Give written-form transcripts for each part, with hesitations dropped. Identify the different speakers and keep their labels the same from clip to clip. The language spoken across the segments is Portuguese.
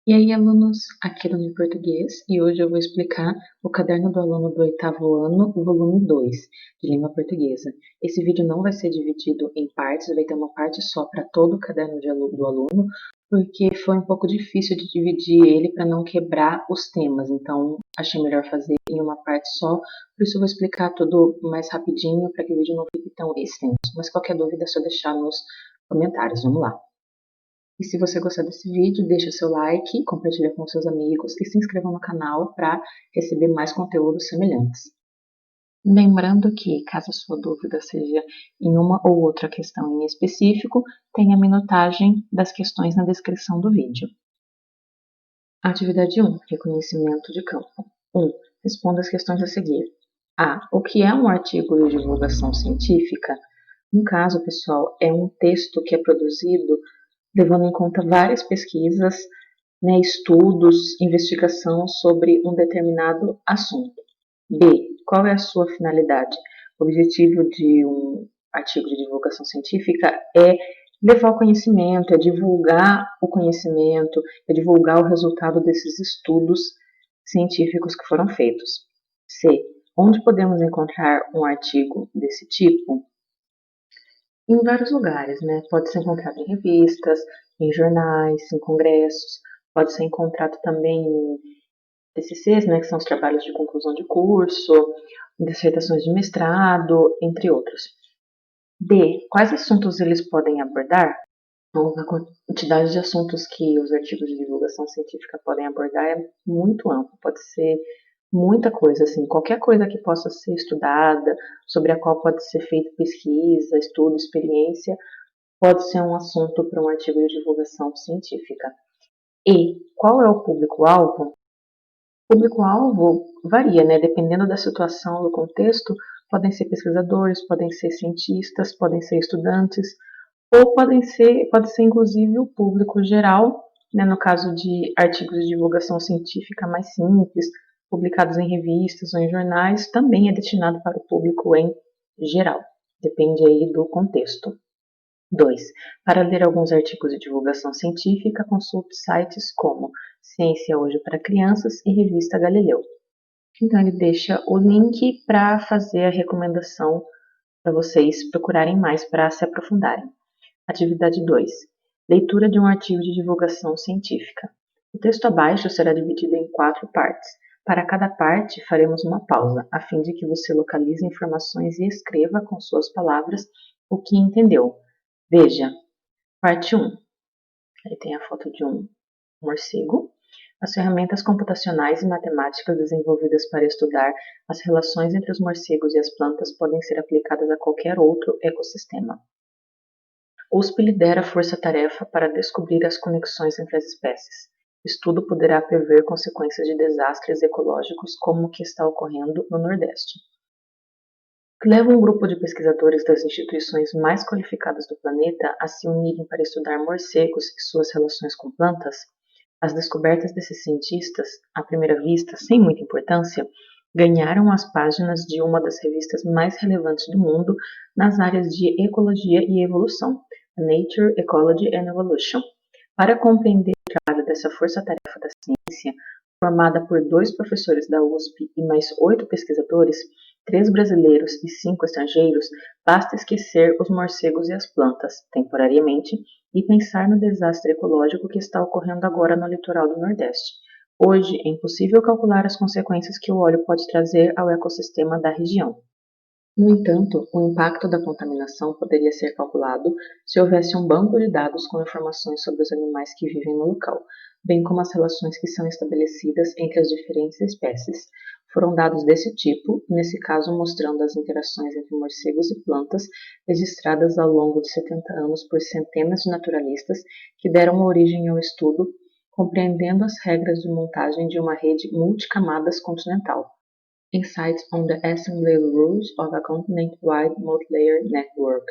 Speaker 1: E aí, alunos, aqui no Português, e hoje eu vou explicar o caderno do aluno do 8º ano, volume 2, de língua portuguesa. Esse vídeo não vai ser dividido em partes, vai ter uma parte só para todo o caderno do aluno, porque foi um pouco difícil de dividir ele para não quebrar os temas, então achei melhor fazer em uma parte só, por isso eu vou explicar tudo mais rapidinho para que o vídeo não fique tão extenso. Mas qualquer dúvida é só deixar nos comentários, vamos lá. E se você gostar desse vídeo, deixa seu like, compartilha com seus amigos e se inscreva no canal para receber mais conteúdos semelhantes. Lembrando que, caso a sua dúvida seja em uma ou outra questão em específico, tem a minutagem das questões na descrição do vídeo. Atividade 1. Reconhecimento de campo. 1. Responda as questões a seguir. A. O que é um artigo de divulgação científica? No caso, pessoal, é um texto que é produzido levando em conta várias pesquisas, estudos, investigação sobre um determinado assunto. B. Qual é a sua finalidade? O objetivo de um artigo de divulgação científica é levar o conhecimento, é divulgar o conhecimento, é divulgar o resultado desses estudos científicos que foram feitos. C. Onde podemos encontrar um artigo desse tipo? Em vários lugares, Pode ser encontrado em revistas, em jornais, em congressos, pode ser encontrado também em TCCs, que são os trabalhos de conclusão de curso, em dissertações de mestrado, entre outros. D. Quais assuntos eles podem abordar? Então, a quantidade de assuntos que os artigos de divulgação científica podem abordar é muito ampla, pode ser muita coisa, assim, qualquer coisa que possa ser estudada, sobre a qual pode ser feita pesquisa, estudo, experiência, pode ser um assunto para um artigo de divulgação científica. E qual é o público-alvo? O público-alvo varia, Dependendo da situação, do contexto, podem ser pesquisadores, podem ser cientistas, podem ser estudantes, ou pode ser inclusive o público geral, no caso de artigos de divulgação científica mais simples, publicados em revistas ou em jornais, também é destinado para o público em geral. Depende aí do contexto. 2. Para ler alguns artigos de divulgação científica, consulte sites como Ciência Hoje para Crianças e Revista Galileu. Então ele deixa o link para fazer a recomendação para vocês procurarem mais para se aprofundarem. Atividade 2. Leitura de um artigo de divulgação científica. O texto abaixo será dividido em 4 partes. Para cada parte, faremos uma pausa, a fim de que você localize informações e escreva com suas palavras o que entendeu. Veja, parte 1. Aí tem a foto de um morcego. As ferramentas computacionais e matemáticas desenvolvidas para estudar as relações entre os morcegos e as plantas podem ser aplicadas a qualquer outro ecossistema. USP lidera a força-tarefa para descobrir as conexões entre as espécies. O estudo poderá prever consequências de desastres ecológicos como o que está ocorrendo no Nordeste. Que leva um grupo de pesquisadores das instituições mais qualificadas do planeta a se unirem para estudar morcegos e suas relações com plantas? As descobertas desses cientistas, à primeira vista, sem muita importância, ganharam as páginas de uma das revistas mais relevantes do mundo nas áreas de ecologia e evolução, Nature, Ecology and Evolution. Para compreender o trabalho dessa força-tarefa da ciência, formada por 2 professores da USP e mais 8 pesquisadores, 3 brasileiros e 5 estrangeiros, basta esquecer os morcegos e as plantas, temporariamente, e pensar no desastre ecológico que está ocorrendo agora no litoral do Nordeste. Hoje, é impossível calcular as consequências que o óleo pode trazer ao ecossistema da região. No entanto, o impacto da contaminação poderia ser calculado se houvesse um banco de dados com informações sobre os animais que vivem no local, bem como as relações que são estabelecidas entre as diferentes espécies. Foram dados desse tipo, nesse caso mostrando as interações entre morcegos e plantas, registradas ao longo de 70 anos por centenas de naturalistas que deram origem ao estudo, compreendendo as regras de montagem de uma rede multicamadas continental. Insights on the Assembly Rules of a Continent-Wide Multilayer Network.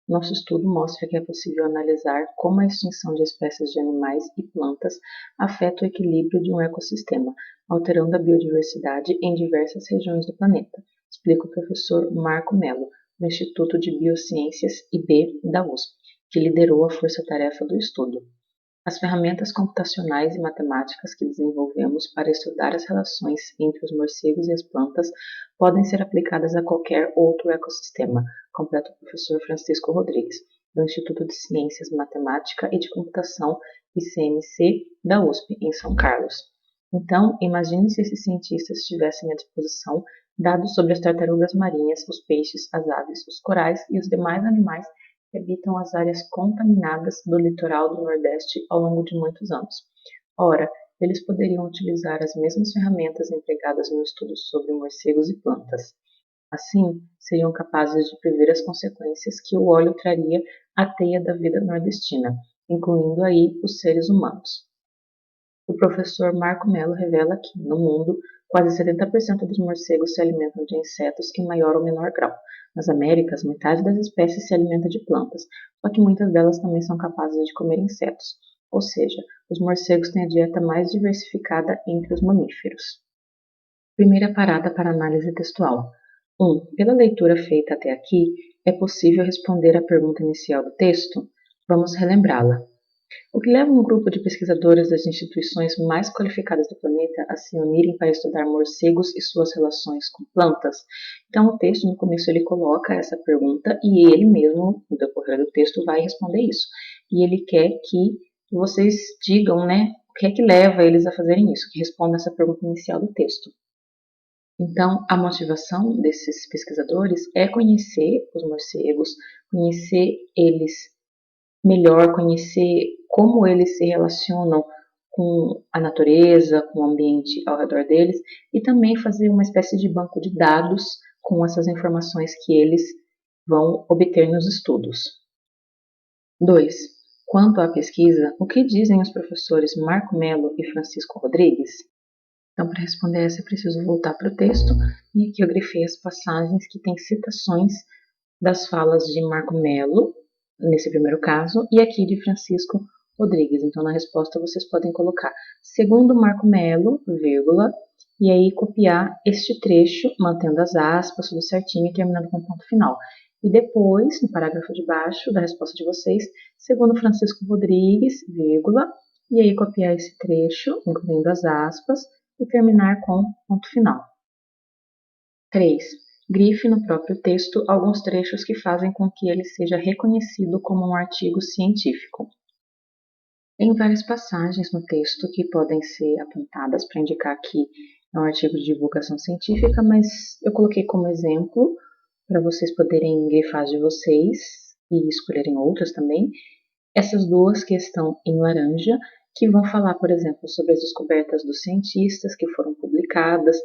Speaker 1: Nosso estudo mostra que é possível analisar como a extinção de espécies de animais e plantas afeta o equilíbrio de um ecossistema, alterando a biodiversidade em diversas regiões do planeta, explica o professor Marco Mello, do Instituto de Biociências IB da USP, que liderou a força-tarefa do estudo. As ferramentas computacionais e matemáticas que desenvolvemos para estudar as relações entre os morcegos e as plantas podem ser aplicadas a qualquer outro ecossistema, completa o professor Francisco Rodrigues, do Instituto de Ciências Matemática e de Computação, ICMC, da USP, em São Carlos. Então, imagine se esses cientistas tivessem à disposição dados sobre as tartarugas marinhas, os peixes, as aves, os corais e os demais animais que habitam as áreas contaminadas do litoral do Nordeste ao longo de muitos anos. Ora, eles poderiam utilizar as mesmas ferramentas empregadas no estudo sobre morcegos e plantas. Assim, seriam capazes de prever as consequências que o óleo traria à teia da vida nordestina, incluindo aí os seres humanos. O professor Marco Mello revela que, no mundo, quase 70% dos morcegos se alimentam de insetos em maior ou menor grau. Nas Américas, metade das espécies se alimenta de plantas, só que muitas delas também são capazes de comer insetos. Ou seja, os morcegos têm a dieta mais diversificada entre os mamíferos. Primeira parada para análise textual. 1. Pela leitura feita até aqui, é possível responder à pergunta inicial do texto? Vamos relembrá-la. O que leva um grupo de pesquisadores das instituições mais qualificadas do planeta a se unirem para estudar morcegos e suas relações com plantas? Então, o texto, no começo, ele coloca essa pergunta e ele mesmo, no decorrer do texto, vai responder isso. E ele quer que vocês digam, né, o que é que leva eles a fazerem isso, que respondam essa pergunta inicial do texto. Então, a motivação desses pesquisadores é conhecer os morcegos, conhecer eles melhor, conhecer como eles se relacionam com a natureza, com o ambiente ao redor deles e também fazer uma espécie de banco de dados com essas informações que eles vão obter nos estudos. 2. Quanto à pesquisa, o que dizem os professores Marco Mello e Francisco Rodrigues? Então, para responder essa, é preciso voltar para o texto e aqui eu grifei as passagens que têm citações das falas de Marco Mello, nesse primeiro caso, e aqui de Francisco Rodrigues. Então, na resposta, vocês podem colocar segundo Marco Mello, vírgula, e aí copiar este trecho, mantendo as aspas, tudo certinho e terminando com o ponto final. E depois, no parágrafo de baixo da resposta de vocês, segundo Francisco Rodrigues, vírgula, e aí copiar esse trecho, incluindo as aspas, e terminar com ponto final. 3. Grife no próprio texto alguns trechos que fazem com que ele seja reconhecido como um artigo científico. Tem várias passagens no texto que podem ser apontadas para indicar que é um artigo de divulgação científica, mas eu coloquei como exemplo para vocês poderem grifar de vocês e escolherem outras também. Essas duas que estão em laranja, que vão falar, por exemplo, sobre as descobertas dos cientistas que foram publicadas,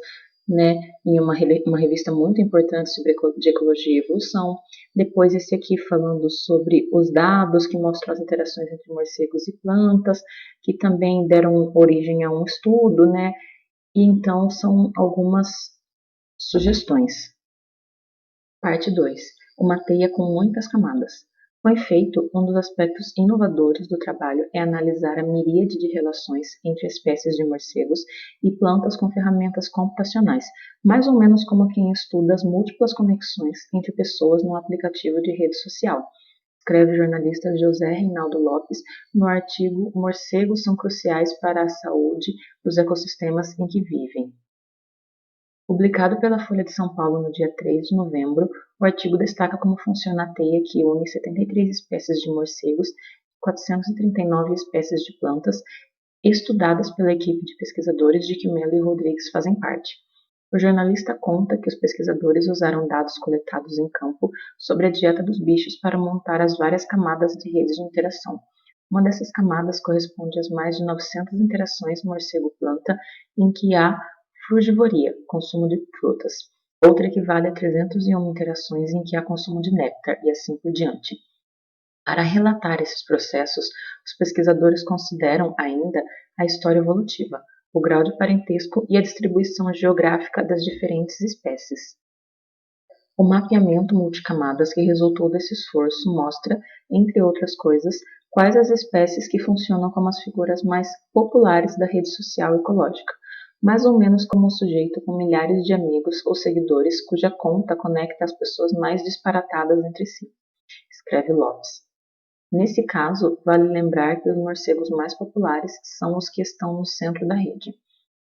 Speaker 1: né, em uma revista muito importante de ecologia e evolução. Depois esse aqui falando sobre os dados que mostram as interações entre morcegos e plantas, que também deram origem a um estudo, né? E então são algumas sugestões. Parte 2. Uma teia com muitas camadas. Com efeito, um dos aspectos inovadores do trabalho é analisar a miríade de relações entre espécies de morcegos e plantas com ferramentas computacionais, mais ou menos como quem estuda as múltiplas conexões entre pessoas num aplicativo de rede social, escreve o jornalista José Reinaldo Lopes no artigo Morcegos são cruciais para a saúde dos ecossistemas em que vivem. Publicado pela Folha de São Paulo no dia 3 de novembro, o artigo destaca como funciona a teia que une 73 espécies de morcegos e 439 espécies de plantas, estudadas pela equipe de pesquisadores de que Mello e Rodrigues fazem parte. O jornalista conta que os pesquisadores usaram dados coletados em campo sobre a dieta dos bichos para montar as várias camadas de redes de interação. Uma dessas camadas corresponde às mais de 900 interações morcego-planta em que há frugivoria, consumo de frutas. Outra equivale a 301 interações em que há consumo de néctar e assim por diante. Para relatar esses processos, os pesquisadores consideram ainda a história evolutiva, o grau de parentesco e a distribuição geográfica das diferentes espécies. O mapeamento multicamadas que resultou desse esforço mostra, entre outras coisas, quais as espécies que funcionam como as figuras mais populares da rede social ecológica, mais ou menos como um sujeito com milhares de amigos ou seguidores cuja conta conecta as pessoas mais disparatadas entre si, escreve Lopes. Nesse caso, vale lembrar que os morcegos mais populares são os que estão no centro da rede.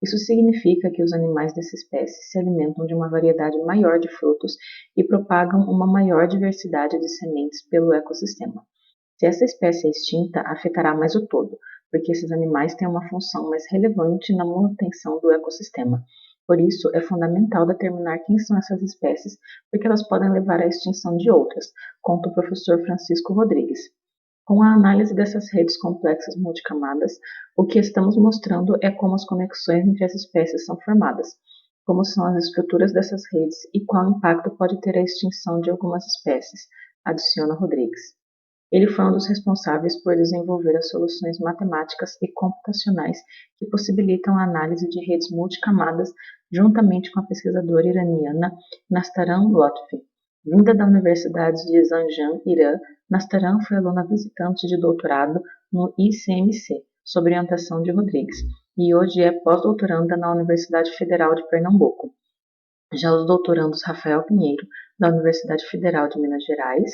Speaker 1: Isso significa que os animais dessa espécie se alimentam de uma variedade maior de frutos e propagam uma maior diversidade de sementes pelo ecossistema. Se essa espécie é extinta, afetará mais o todo, porque esses animais têm uma função mais relevante na manutenção do ecossistema. Por isso, é fundamental determinar quem são essas espécies, porque elas podem levar à extinção de outras, conta o professor Francisco Rodrigues. Com a análise dessas redes complexas multicamadas, o que estamos mostrando é como as conexões entre as espécies são formadas, como são as estruturas dessas redes e qual impacto pode ter a extinção de algumas espécies, adiciona Rodrigues. Ele foi um dos responsáveis por desenvolver as soluções matemáticas e computacionais que possibilitam a análise de redes multicamadas juntamente com a pesquisadora iraniana Nastaran Lotfi. Vinda da Universidade de Zanjan, Irã, Nastaran foi aluna visitante de doutorado no ICMC, sob orientação de Rodrigues, e hoje é pós-doutoranda na Universidade Federal de Pernambuco. Já os doutorandos Rafael Pinheiro, da Universidade Federal de Minas Gerais,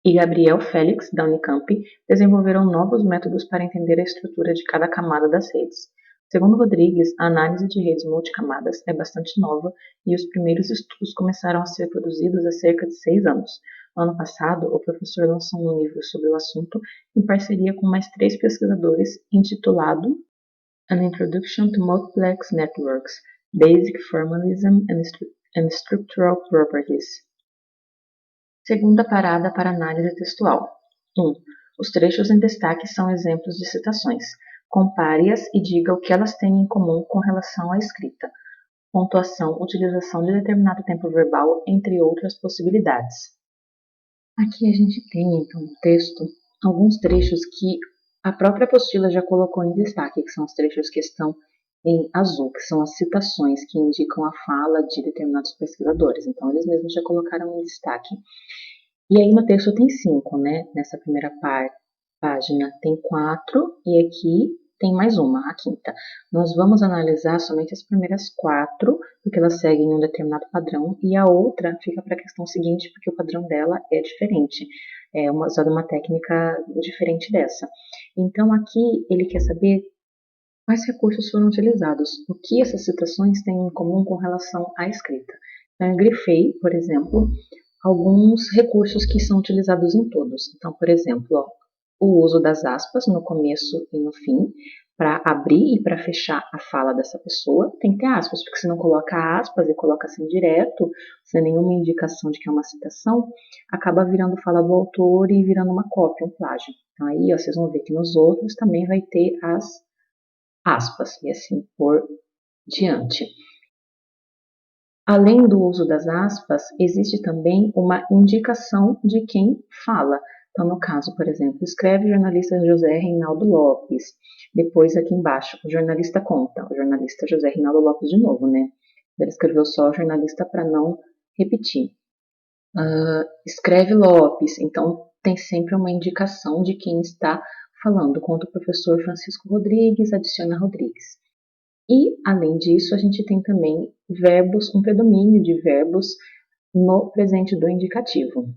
Speaker 1: e Gabriel Félix, da Unicamp, desenvolveram novos métodos para entender a estrutura de cada camada das redes. Segundo Rodrigues, a análise de redes multicamadas é bastante nova e os primeiros estudos começaram a ser produzidos há cerca de 6 anos. No ano passado, o professor lançou um livro sobre o assunto em parceria com mais 3 pesquisadores, intitulado An Introduction to Multiplex Networks, Basic Formalism and Structural Properties. Segunda parada para análise textual. 1. Os trechos em destaque são exemplos de citações. Compare-as e diga o que elas têm em comum com relação à escrita. Pontuação, utilização de determinado tempo verbal, entre outras possibilidades. Aqui a gente tem, então, no texto, alguns trechos que a própria apostila já colocou em destaque, que são os trechos que estão em azul, que são as citações que indicam a fala de determinados pesquisadores. Então, eles mesmos já colocaram em destaque. E aí no texto tem 5, né? Nessa primeira página tem 4 e aqui tem mais uma, a quinta. Nós vamos analisar somente as primeiras 4, porque elas seguem um determinado padrão, e a outra fica para a questão seguinte, porque o padrão dela é diferente. É usada uma técnica diferente dessa. Então aqui ele quer saber quais recursos foram utilizados, o que essas citações têm em comum com relação à escrita. Então eu grifei, por exemplo, alguns recursos que são utilizados em todos. Então, por exemplo, o uso das aspas no começo e no fim, para abrir e para fechar a fala dessa pessoa, tem que ter aspas, porque se não coloca aspas e coloca assim direto, sem nenhuma indicação de que é uma citação, acaba virando fala do autor e virando uma cópia, um plágio. Então aí, vocês vão ver que nos outros também vai ter as aspas, e assim por diante. Além do uso das aspas, existe também uma indicação de quem fala. Então, no caso, por exemplo, escreve o jornalista José Reinaldo Lopes. Depois, aqui embaixo, o jornalista conta. O jornalista José Reinaldo Lopes de novo, né? Ele escreveu só o jornalista para não repetir. Escreve Lopes. Então, tem sempre uma indicação de quem está falando. Conta o professor Francisco Rodrigues, adiciona Rodrigues. E, além disso, a gente tem também verbos, um predomínio de verbos no presente do indicativo.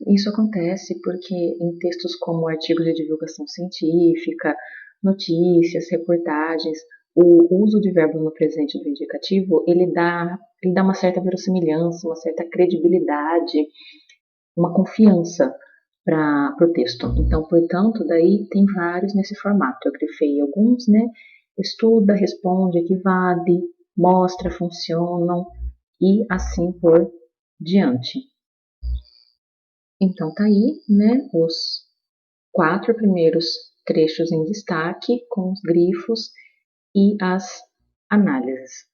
Speaker 1: Isso acontece porque em textos como artigos de divulgação científica, notícias, reportagens, o uso de verbo no presente do indicativo, ele dá uma certa verossimilhança, uma certa credibilidade, uma confiança para o texto. Então, portanto, daí tem vários nesse formato. Eu grifei alguns, né? Estuda, responde, equivale, mostra, funcionam e assim por diante. Então tá aí, né, os 4 primeiros trechos em destaque com os grifos e as análises.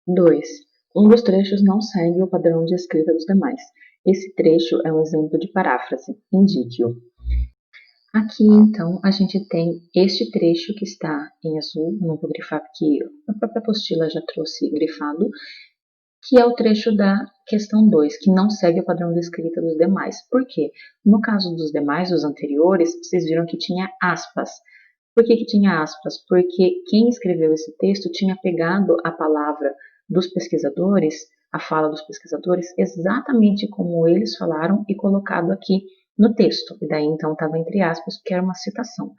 Speaker 1: 2. Um dos trechos não segue o padrão de escrita dos demais. Esse trecho é um exemplo de paráfrase. Indique-o. Aqui, então, a gente tem este trecho que está em azul, não vou grifar porque a própria apostila já trouxe grifado, que é o trecho da questão 2, que não segue o padrão de escrita dos demais. Por quê? No caso dos demais, dos anteriores, vocês viram que tinha aspas. Por que tinha aspas? Porque quem escreveu esse texto tinha pegado a palavra dos pesquisadores, a fala dos pesquisadores, exatamente como eles falaram e colocado aqui no texto, e daí então estava entre aspas, porque era uma citação.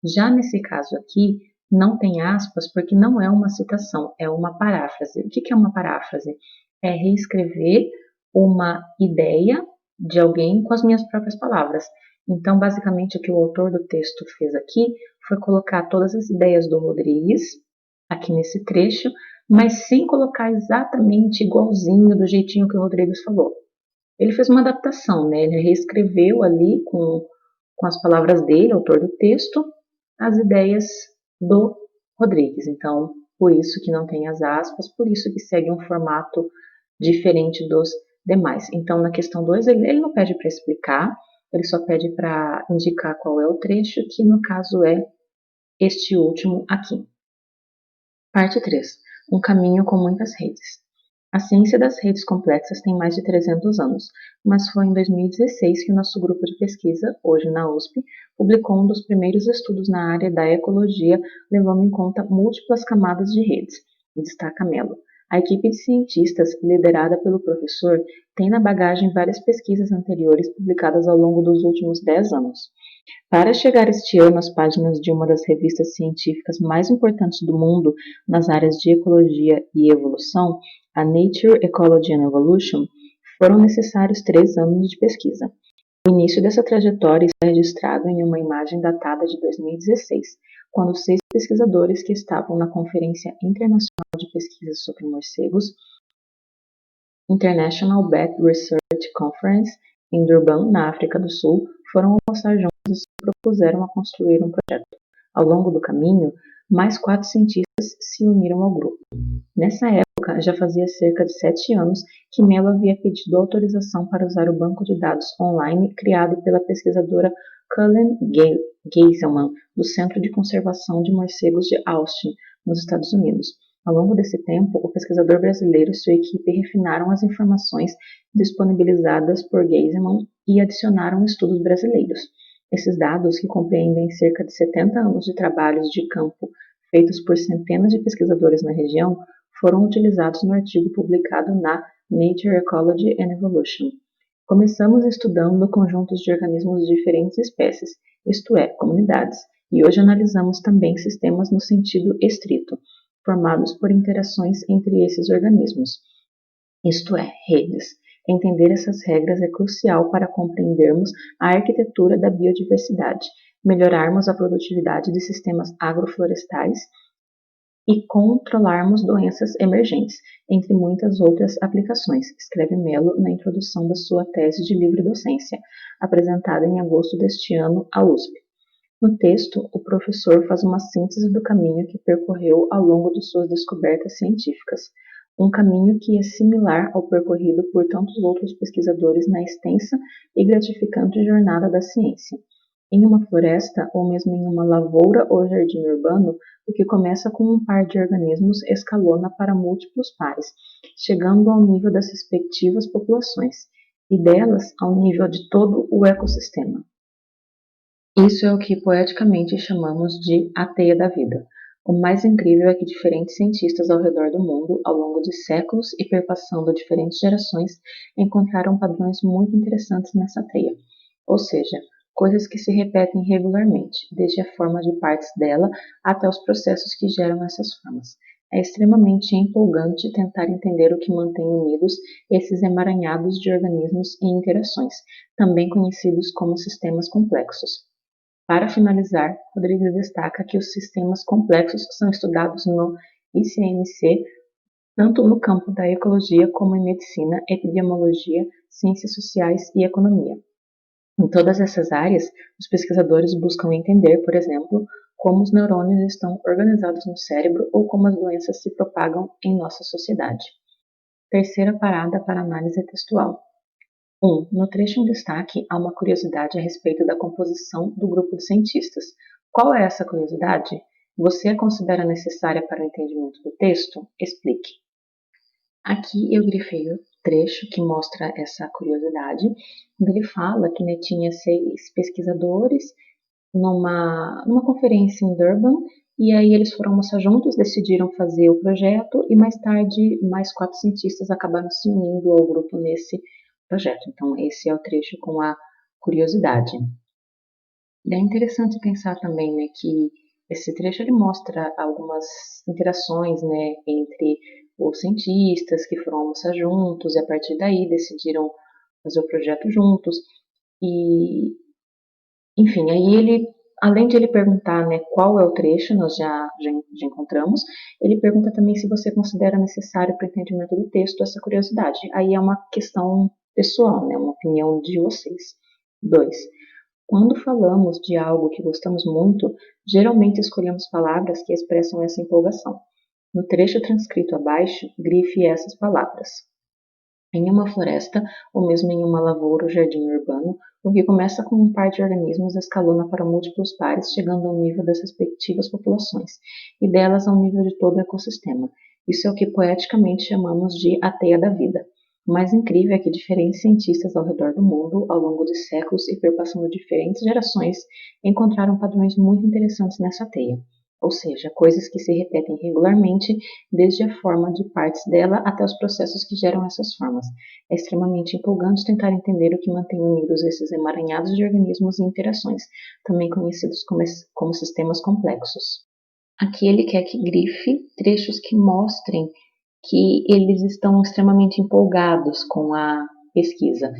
Speaker 1: Já nesse caso aqui, não tem aspas porque não é uma citação, é uma paráfrase. O que é uma paráfrase? É reescrever uma ideia de alguém com as minhas próprias palavras. Então, basicamente, o que o autor do texto fez aqui foi colocar todas as ideias do Rodrigues aqui nesse trecho, mas sem colocar exatamente igualzinho do jeitinho que o Rodrigues falou. Ele fez uma adaptação, né? Ele reescreveu ali com as palavras dele, autor do texto, as ideias do Rodrigues. Então, por isso que não tem as aspas, por isso que segue um formato diferente dos demais. Então, na questão 2, ele não pede para explicar, ele só pede para indicar qual é o trecho, que no caso é este último aqui. Parte 3. Um caminho com muitas redes. A ciência das redes complexas tem mais de 300 anos, mas foi em 2016 que o nosso grupo de pesquisa, hoje na USP, publicou um dos primeiros estudos na área da ecologia, levando em conta múltiplas camadas de redes, destaca Mello. A equipe de cientistas, liderada pelo professor, tem na bagagem várias pesquisas anteriores publicadas ao longo dos últimos 10 anos. Para chegar este ano às páginas de uma das revistas científicas mais importantes do mundo nas áreas de ecologia e evolução, a Nature, Ecology and Evolution, foram necessários 3 anos de pesquisa. O início dessa trajetória está registrado em uma imagem datada de 2016, quando 6 pesquisadores que estavam na Conferência Internacional de Pesquisas sobre Morcegos, International Bat Research Conference, em Durban, na África do Sul, foram almoçar juntos e se propuseram a construir um projeto. Ao longo do caminho, mais 4 cientistas se uniram ao grupo. Nessa época, já fazia cerca de 7 anos que Mello havia pedido autorização para usar o banco de dados online criado pela pesquisadora Cullen Geiselman, do Centro de Conservação de Morcegos de Austin, nos Estados Unidos. Ao longo desse tempo, o pesquisador brasileiro e sua equipe refinaram as informações disponibilizadas por Geiselman e adicionaram estudos brasileiros. Esses dados, que compreendem cerca de 70 anos de trabalhos de campo feitos por centenas de pesquisadores na região, foram utilizados no artigo publicado na Nature, Ecology and Evolution. Começamos estudando conjuntos de organismos de diferentes espécies, isto é, comunidades, e hoje analisamos também sistemas no sentido estrito, formados por interações entre esses organismos, isto é, redes. Entender essas regras é crucial para compreendermos a arquitetura da biodiversidade, melhorarmos a produtividade de sistemas agroflorestais e controlarmos doenças emergentes, entre muitas outras aplicações, escreve Mello na introdução da sua tese de livre docência, apresentada em agosto deste ano à USP. No texto, o professor faz uma síntese do caminho que percorreu ao longo de suas descobertas científicas, um caminho que é similar ao percorrido por tantos outros pesquisadores na extensa e gratificante jornada da ciência. Em uma floresta, ou mesmo em uma lavoura ou jardim urbano, o que começa com um par de organismos escalona para múltiplos pares, chegando ao nível das respectivas populações, e delas ao nível de todo o ecossistema. Isso é o que poeticamente chamamos de a teia da vida. O mais incrível é que diferentes cientistas ao redor do mundo, ao longo de séculos e perpassando diferentes gerações, encontraram padrões muito interessantes nessa teia, ou seja, coisas que se repetem regularmente, desde a forma de partes dela até os processos que geram essas formas. É extremamente empolgante tentar entender o que mantém unidos esses emaranhados de organismos e interações, também conhecidos como sistemas complexos. Para finalizar, Rodrigues destaca que os sistemas complexos são estudados no ICMC, tanto no campo da ecologia como em medicina, epidemiologia, ciências sociais e economia. Em todas essas áreas, os pesquisadores buscam entender, por exemplo, como os neurônios estão organizados no cérebro ou como as doenças se propagam em nossa sociedade. Terceira parada para análise textual. 1. No trecho em destaque, há uma curiosidade a respeito da composição do grupo de cientistas. Qual é essa curiosidade? Você a considera necessária para o entendimento do texto? Explique. Aqui eu grifei o trecho que mostra essa curiosidade, onde ele fala que tinha 6 pesquisadores numa conferência em Durban, e aí eles foram almoçar juntos, decidiram fazer o projeto, e mais tarde mais 4 cientistas acabaram se unindo ao grupo nesse projeto. Então esse é o trecho com a curiosidade. E é interessante pensar também, né, que esse trecho ele mostra algumas interações, né, entre os cientistas que foram almoçar juntos e a partir daí decidiram fazer o projeto juntos. E, enfim, aí ele, além de ele perguntar, né, qual é o trecho, nós já encontramos, ele pergunta também se você considera necessário para o entendimento do texto essa curiosidade. Aí é uma questão pessoal, né, uma opinião de vocês. 2. Quando falamos de algo que gostamos muito, geralmente escolhemos palavras que expressam essa empolgação. No trecho transcrito abaixo, grife essas palavras. Em uma floresta, ou mesmo em uma lavoura ou jardim urbano, o que começa com um par de organismos escalona para múltiplos pares, chegando ao nível das respectivas populações, e delas ao nível de todo o ecossistema. Isso é o que poeticamente chamamos de a teia da vida. O mais incrível é que diferentes cientistas ao redor do mundo, ao longo de séculos e perpassando diferentes gerações, encontraram padrões muito interessantes nessa teia, ou seja, coisas que se repetem regularmente, desde a forma de partes dela até os processos que geram essas formas. É extremamente empolgante tentar entender o que mantém unidos esses emaranhados de organismos e interações, também conhecidos como sistemas complexos. Aqui ele quer que grife trechos que mostrem que eles estão extremamente empolgados com a pesquisa.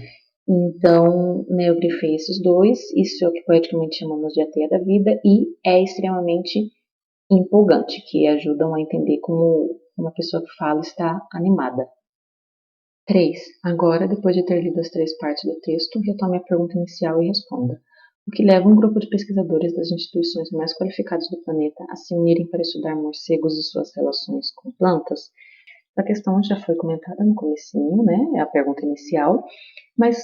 Speaker 1: Então, né, eu grifei esses dois, isso é o que poeticamente chamamos de a teia da vida, e é extremamente empolgante, que ajudam a entender como uma pessoa que fala está animada. 3. Agora, depois de ter lido as 3 partes do texto, retome a pergunta inicial e responda. O que leva um grupo de pesquisadores das instituições mais qualificadas do planeta a se unirem para estudar morcegos e suas relações com plantas? A questão já foi comentada no comecinho, né? É a pergunta inicial, mas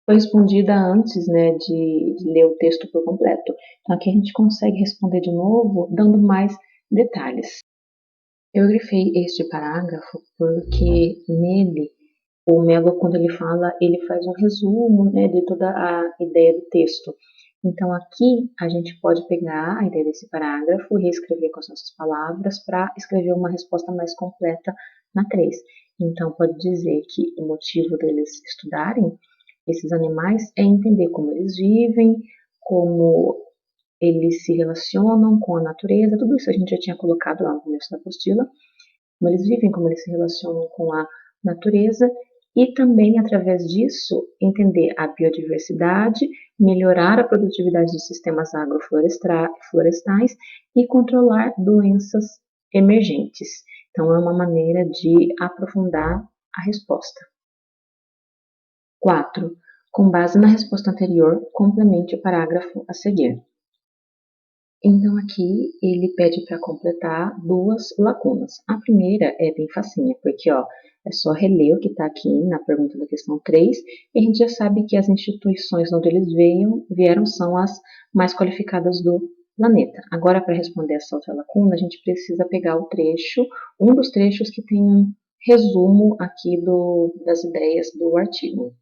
Speaker 1: foi respondida antes, né, de ler o texto por completo. Então aqui a gente consegue responder de novo, dando mais detalhes. Eu grifei este parágrafo porque nele o Melo, quando ele fala, ele faz um resumo, né, de toda a ideia do texto. Então aqui a gente pode pegar a ideia desse parágrafo e reescrever com as nossas palavras para escrever uma resposta mais completa na 3. Então pode dizer que o motivo deles estudarem esses animais é entender como eles vivem, como eles se relacionam com a natureza, tudo isso a gente já tinha colocado lá no começo da apostila, como eles vivem, como eles se relacionam com a natureza e também, através disso, entender a biodiversidade, melhorar a produtividade de sistemas agroflorestais e controlar doenças emergentes. Então, é uma maneira de aprofundar a resposta. 4. Com base na resposta anterior, complemente o parágrafo a seguir. Então aqui ele pede para completar 2 lacunas. A primeira é bem facinha, porque é só reler o que está aqui na pergunta da questão 3, e a gente já sabe que as instituições onde eles vieram são as mais qualificadas do planeta. Agora, para responder essa outra lacuna, a gente precisa pegar o trecho, um dos trechos que tem um resumo aqui das ideias do artigo.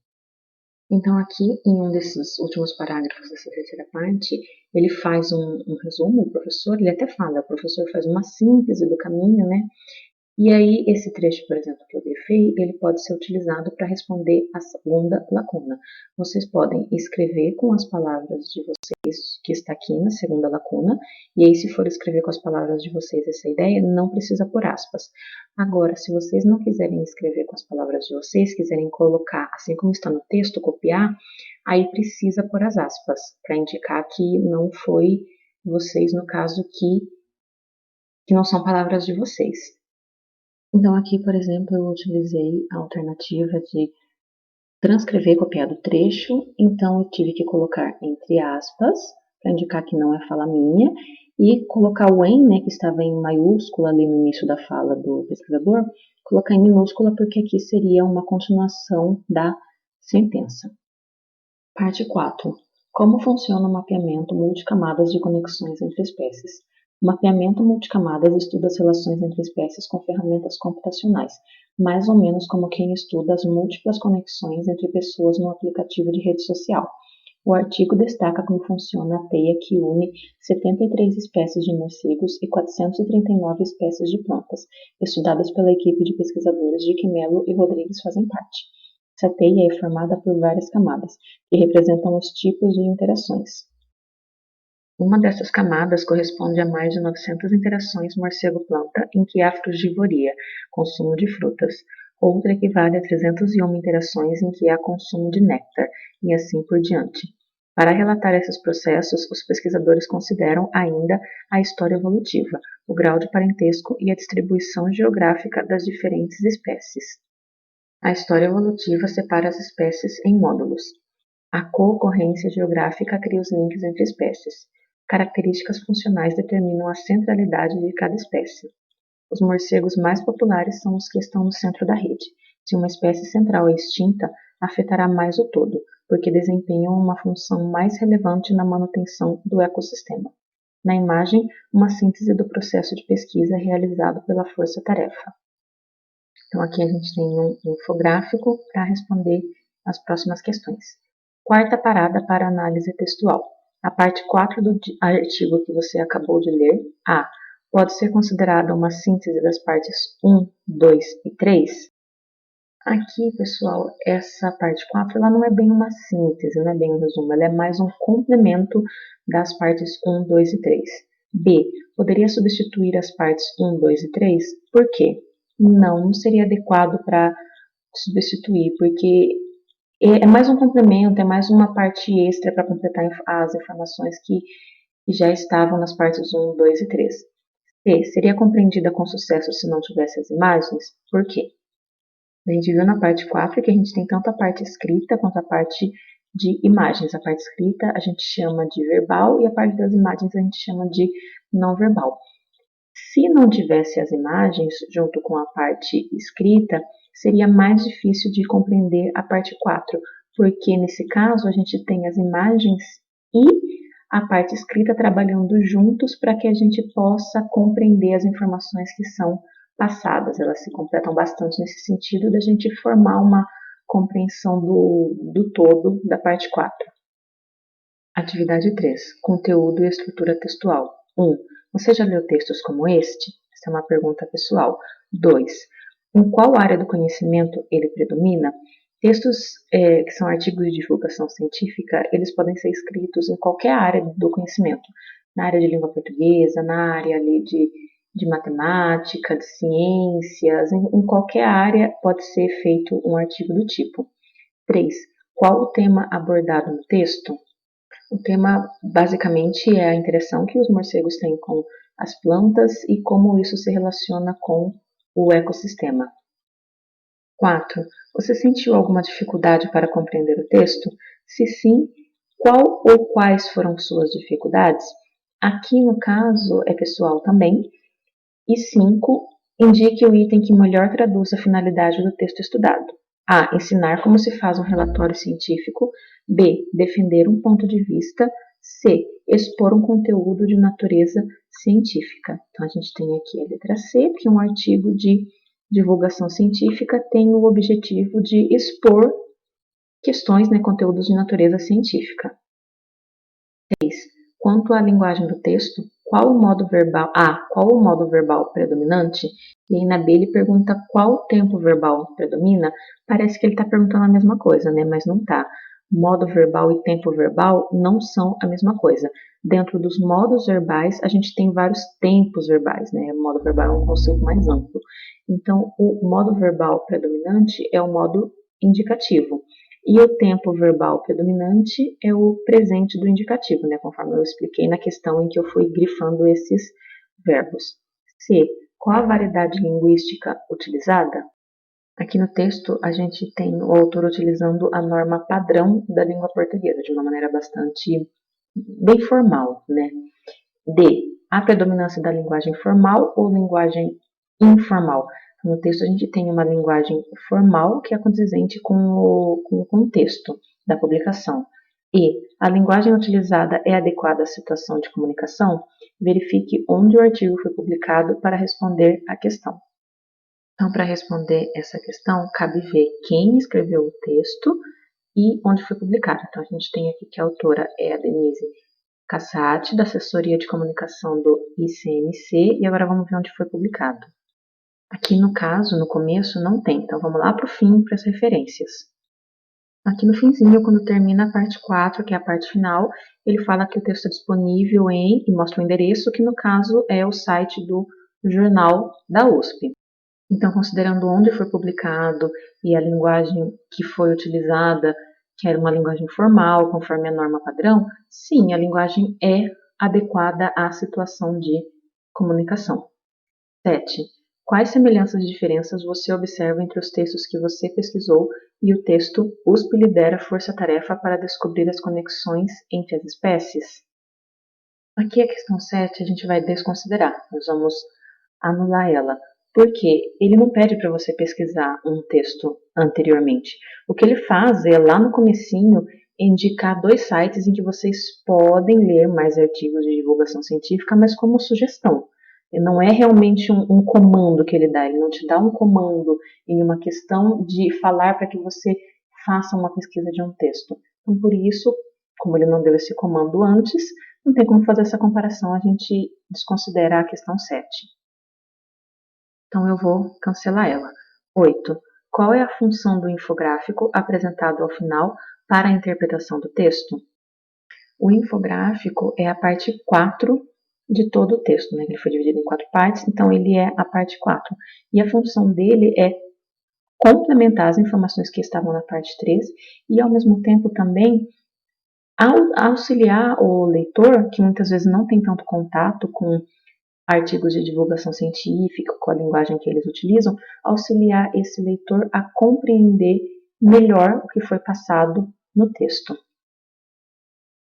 Speaker 1: Então, aqui, em um desses últimos parágrafos dessa terceira parte, ele faz um resumo, o professor, ele até fala, o professor faz uma síntese do caminho, né? E aí, esse trecho, por exemplo, que eu grifei, ele pode ser utilizado para responder a segunda lacuna. Vocês podem escrever com as palavras de vocês, que está aqui na segunda lacuna, e aí, se for escrever com as palavras de vocês essa ideia, não precisa pôr aspas. Agora, se vocês não quiserem escrever com as palavras de vocês, quiserem colocar, assim como está no texto, copiar, aí precisa pôr as aspas, para indicar que não foi vocês, no caso, que não são palavras de vocês. Então, aqui, por exemplo, eu utilizei a alternativa de transcrever copiado o trecho, então eu tive que colocar entre aspas, para indicar que não é fala minha, e colocar o em, né, que estava em maiúscula ali no início da fala do pesquisador, colocar em minúscula porque aqui seria uma continuação da sentença. Parte 4. Como funciona o mapeamento multicamadas de conexões entre espécies? O mapeamento multicamadas estuda as relações entre espécies com ferramentas computacionais, mais ou menos como quem estuda as múltiplas conexões entre pessoas no aplicativo de rede social. O artigo destaca como funciona a teia que une 73 espécies de morcegos e 439 espécies de plantas, estudadas pela equipe de pesquisadores de que Melo e Rodrigues fazem parte. Essa teia é formada por várias camadas, que representam os tipos de interações. Uma dessas camadas corresponde a mais de 900 interações morcego-planta em que há frugivoria, consumo de frutas. Outra equivale a 301 interações em que há consumo de néctar, e assim por diante. Para relatar esses processos, os pesquisadores consideram ainda a história evolutiva, o grau de parentesco e a distribuição geográfica das diferentes espécies. A história evolutiva separa as espécies em módulos. A co-ocorrência geográfica cria os links entre espécies. Características funcionais determinam a centralidade de cada espécie. Os morcegos mais populares são os que estão no centro da rede. Se uma espécie central é extinta, afetará mais o todo, porque desempenham uma função mais relevante na manutenção do ecossistema. Na imagem, uma síntese do processo de pesquisa realizado pela força-tarefa. Então, aqui a gente tem um infográfico para responder as próximas questões. Quarta parada para análise textual. A parte 4 do artigo que você acabou de ler. A. Pode ser considerada uma síntese das partes 1, 2 e 3? Aqui, pessoal, essa parte 4 ela não é bem uma síntese, não é bem um resumo, ela é mais um complemento das partes 1, 2 e 3. B. Poderia substituir as partes 1, 2 e 3? Por quê? Não seria adequado para substituir, porque é mais um complemento, é mais uma parte extra para completar as informações que já estavam nas partes 1, 2 e 3. C. Seria compreendida com sucesso se não tivesse as imagens? Por quê? A gente viu na parte 4 que a gente tem tanto a parte escrita quanto a parte de imagens. A parte escrita a gente chama de verbal e a parte das imagens a gente chama de não verbal. Se não tivesse as imagens junto com a parte escrita, seria mais difícil de compreender a parte 4, porque nesse caso a gente tem as imagens e a parte escrita trabalhando juntos para que a gente possa compreender as informações que são passadas. Elas se completam bastante nesse sentido da gente formar uma compreensão do todo da parte 4. Atividade 3. Conteúdo e estrutura textual. 1. Você já leu textos como este? Essa é uma pergunta pessoal. 2. Em qual área do conhecimento ele predomina? Textos que são artigos de divulgação científica, eles podem ser escritos em qualquer área do conhecimento. Na área de língua portuguesa, na área ali de matemática, de ciências, em qualquer área pode ser feito um artigo do tipo. 3. Qual o tema abordado no texto? O tema, basicamente, é a interação que os morcegos têm com as plantas e como isso se relaciona com o ecossistema. 4. Você sentiu alguma dificuldade para compreender o texto? Se sim, qual ou quais foram suas dificuldades? Aqui, no caso, é pessoal também. E 5. Indique o item que melhor traduz a finalidade do texto estudado. A. Ensinar como se faz um relatório científico. B. Defender um ponto de vista. C. Expor um conteúdo de natureza científica. Então, a gente tem aqui a letra C, que é um artigo de divulgação científica, tem o objetivo de expor questões, conteúdos de natureza científica. 6. Quanto à linguagem do texto, qual o modo verbal? A. Qual o modo verbal predominante? E aí na B ele pergunta qual o tempo verbal predomina. Parece que ele está perguntando a mesma coisa, mas não está. Modo verbal e tempo verbal não são a mesma coisa. Dentro dos modos verbais, a gente tem vários tempos verbais, O modo verbal é um conceito mais amplo. Então, o modo verbal predominante é o modo indicativo. E o tempo verbal predominante é o presente do indicativo, conforme eu expliquei na questão em que eu fui grifando esses verbos. C. Qual a variedade linguística utilizada? Aqui no texto a gente tem o autor utilizando a norma padrão da língua portuguesa, de uma maneira bastante bem formal, D. A predominância da linguagem formal ou linguagem informal? No texto a gente tem uma linguagem formal que é condizente com o contexto da publicação. E a linguagem utilizada é adequada à situação de comunicação? Verifique onde o artigo foi publicado para responder à questão. Então, para responder essa questão, cabe ver quem escreveu o texto e onde foi publicado. Então, a gente tem aqui que a autora é a Denise Cassati, da assessoria de comunicação do ICMC, e agora vamos ver onde foi publicado. Aqui no caso, no começo, não tem, então vamos lá para o fim, para as referências. Aqui no finzinho, quando termina a parte 4, que é a parte final, ele fala que o texto é disponível em, e mostra o endereço, que no caso é o site do jornal da USP. Então, considerando onde foi publicado e a linguagem que foi utilizada, que era uma linguagem formal, conforme a norma padrão, sim, a linguagem é adequada à situação de comunicação. 7. Quais semelhanças e diferenças você observa entre os textos que você pesquisou e o texto USP lidera força-tarefa para descobrir as conexões entre as espécies? Aqui a questão 7 a gente vai desconsiderar, nós vamos anular ela, porque ele não pede para você pesquisar um texto anteriormente. O que ele faz é, lá no comecinho, indicar 2 sites em que vocês podem ler mais artigos de divulgação científica, mas como sugestão. Não é realmente um comando que ele dá, ele não te dá um comando em uma questão de falar para que você faça uma pesquisa de um texto. Então, por isso, como ele não deu esse comando antes, não tem como fazer essa comparação, a gente desconsidera a questão 7. Então, eu vou cancelar ela. 8. Qual é a função do infográfico apresentado ao final para a interpretação do texto? O infográfico é a parte 4 de todo o texto, né? Ele foi dividido em 4 partes, então ele é a parte 4. E a função dele é complementar as informações que estavam na parte 3 e, ao mesmo tempo, também auxiliar o leitor, que muitas vezes não tem tanto contato com artigos de divulgação científica, com a linguagem que eles utilizam, auxiliar esse leitor a compreender melhor o que foi passado no texto.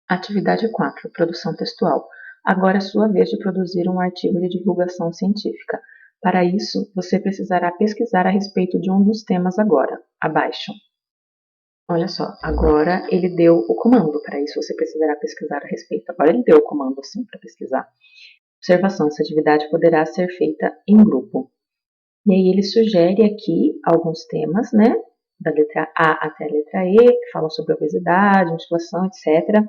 Speaker 1: Atividade 4. Produção textual. Agora é sua vez de produzir um artigo de divulgação científica. Para isso, você precisará pesquisar a respeito de um dos temas agora, abaixo. Olha só, agora ele deu o comando. Para isso, você precisará pesquisar a respeito. Agora ele deu o comando, sim, para pesquisar. Observação, essa atividade poderá ser feita em grupo. E aí ele sugere aqui alguns temas, né, da letra A até a letra E, que falam sobre obesidade, musculação, etc.,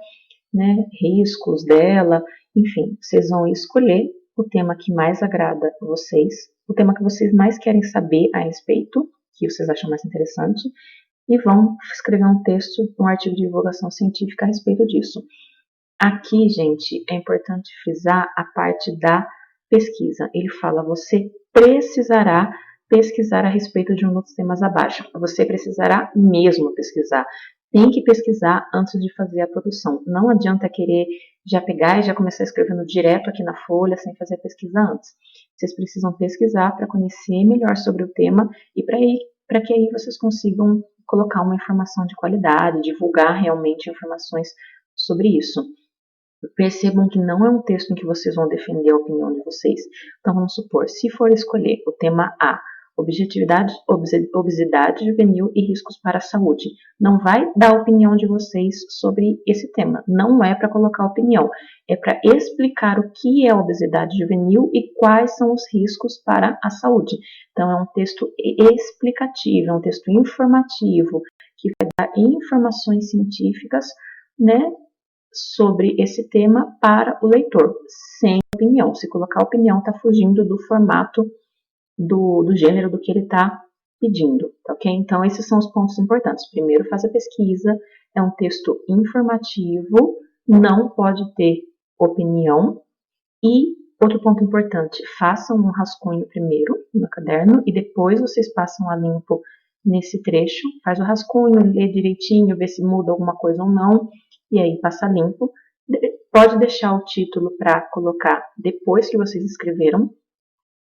Speaker 1: né, riscos dela, enfim, vocês vão escolher o tema que mais agrada a vocês, o tema que vocês mais querem saber a respeito, que vocês acham mais interessante, e vão escrever um texto, um artigo de divulgação científica a respeito disso. Aqui, gente, é importante frisar a parte da pesquisa. Ele fala, você precisará pesquisar a respeito de um dos temas abaixo. Você precisará mesmo pesquisar. Tem que pesquisar antes de fazer a produção. Não adianta querer já pegar e já começar escrevendo direto aqui na folha, sem fazer a pesquisa antes. Vocês precisam pesquisar para conhecer melhor sobre o tema e para que aí vocês consigam colocar uma informação de qualidade, divulgar realmente informações sobre isso. Percebam que não é um texto em que vocês vão defender a opinião de vocês. Então, vamos supor, se for escolher o tema A, obesidade juvenil e riscos para a saúde, não vai dar a opinião de vocês sobre esse tema. Não é para colocar opinião, é para explicar o que é a obesidade juvenil e quais são os riscos para a saúde. Então, é um texto explicativo, é um texto informativo, que vai dar informações científicas, né, sobre esse tema para o leitor, sem opinião. Se colocar opinião, está fugindo do formato, do gênero do que ele está pedindo, tá ok? Então, esses são os pontos importantes. Primeiro, faz a pesquisa, é um texto informativo, não pode ter opinião. E outro ponto importante, façam um rascunho primeiro no caderno e depois vocês passam a limpo nesse trecho, faz o rascunho, lê direitinho, vê se muda alguma coisa ou não, e aí passa limpo. Pode deixar o título para colocar depois que vocês escreveram.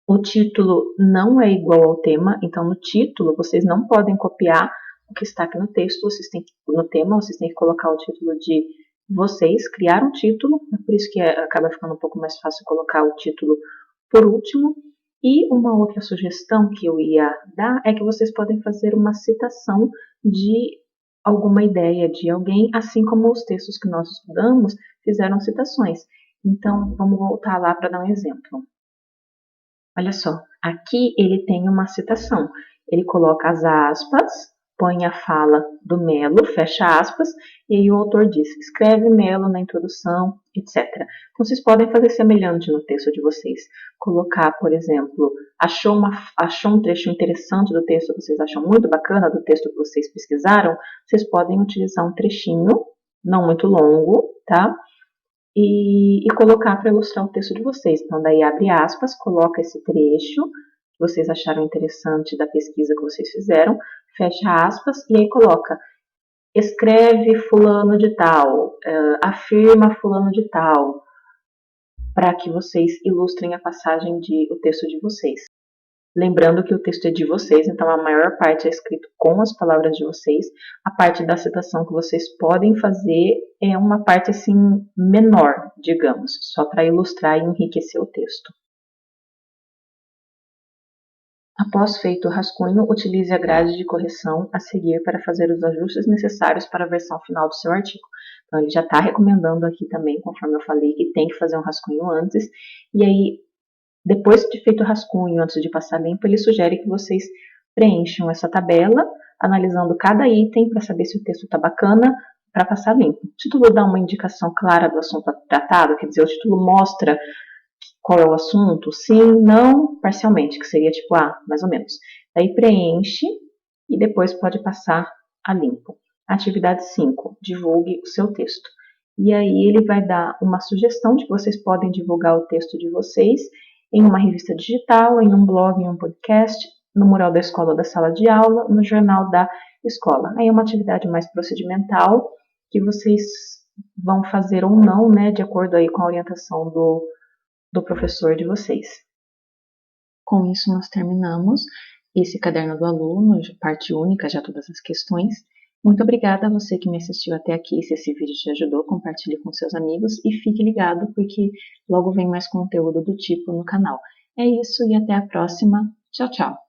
Speaker 1: O título não é igual ao tema, então no título vocês não podem copiar o que está aqui no texto, no tema, vocês têm que colocar o título de vocês, criar um título, é por isso que acaba ficando um pouco mais fácil colocar o título por último. E uma outra sugestão que eu ia dar é que vocês podem fazer uma citação de alguma ideia de alguém, assim como os textos que nós estudamos fizeram citações. Então, vamos voltar lá para dar um exemplo. Olha só, aqui ele tem uma citação. Ele coloca as aspas põe a fala do Melo, fecha aspas, e aí o autor diz, escreve Melo na introdução, etc. Então, vocês podem fazer semelhante no texto de vocês. Colocar, por exemplo, achou um trecho interessante do texto que vocês acham muito bacana, do texto que vocês pesquisaram, vocês podem utilizar um trechinho, não muito longo, tá? E colocar para ilustrar o texto de vocês. Então, daí abre aspas, coloca esse trecho que vocês acharam interessante da pesquisa que vocês fizeram, fecha aspas, e aí coloca, escreve fulano de tal, afirma fulano de tal, para que vocês ilustrem a passagem o texto de vocês. Lembrando que o texto é de vocês, então a maior parte é escrito com as palavras de vocês. A parte da citação que vocês podem fazer é uma parte assim menor, digamos, só para ilustrar e enriquecer o texto. Após feito o rascunho, utilize a grade de correção a seguir para fazer os ajustes necessários para a versão final do seu artigo. Então, ele já está recomendando aqui também, conforme eu falei, que tem que fazer um rascunho antes. E aí, depois de feito o rascunho, antes de passar limpo, ele sugere que vocês preencham essa tabela, analisando cada item para saber se o texto está bacana, para passar limpo. O título dá uma indicação clara do assunto tratado, quer dizer, o título mostra qual é o assunto? Sim, não, parcialmente, que seria tipo, mais ou menos. Daí preenche e depois pode passar a limpo. Atividade 5, divulgue o seu texto. E aí ele vai dar uma sugestão de que vocês podem divulgar o texto de vocês em uma revista digital, em um blog, em um podcast, no mural da escola ou da sala de aula, no jornal da escola. Aí é uma atividade mais procedimental que vocês vão fazer ou não, né, de acordo aí com a orientação do professor de vocês. Com isso, nós terminamos esse caderno do aluno, parte única, já todas as questões. Muito obrigada a você que me assistiu até aqui. Se esse vídeo te ajudou, compartilhe com seus amigos e fique ligado porque logo vem mais conteúdo do tipo no canal. É isso e até a próxima. Tchau, tchau!